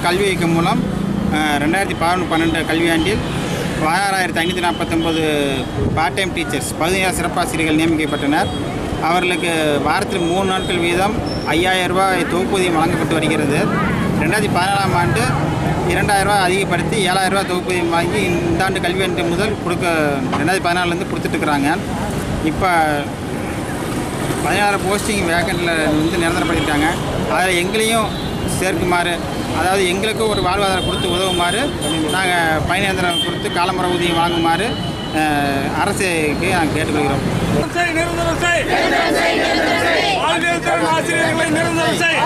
கல்வி இயக்கம் மூலம் 2011-12 கல்வியாண்டில் 16,549 பார்ட் டைம் டீச்சர்ஸ் பகுதியாக சிறப்பாசிரியர்கள் நியமிக்கப்பட்டனர். அவர்களுக்கு வாரத்தில் 3 நாட்கள் வீதம் 5,000 ரூபாய் தொகுப்பூதியம் வழங்கப்பட்டு வருகிறது. 2014ஆம் ஆண்டு 2,000 ரூபாய் அதிகப்படுத்தி 7,000 ரூபாய் தொகுப்பூதியம் வாங்கி இந்த ஆண்டு கல்வியாண்டு முதல் 2014லேருந்து கொடுத்துட்ருக்குறாங்க. இப்போ 16 போஸ்டிங் வேக்கண்டில் நிரந்தரப்படுத்திட்டாங்க. அதில் எங்களையும் சேர்க்குமாறு, அதாவது எங்களுக்கும் ஒரு வாழ்வாதாரம் கொடுத்து உதவுமாறு நாங்கள் பயண இயந்திரம் கொடுத்து காலமுறை ஊதியம் வாங்குமாறு அரசுக்கு நாங்கள் கேட்டுக்கொள்கிறோம். ஆசிரியர்களை நிரந்தரம் செய்.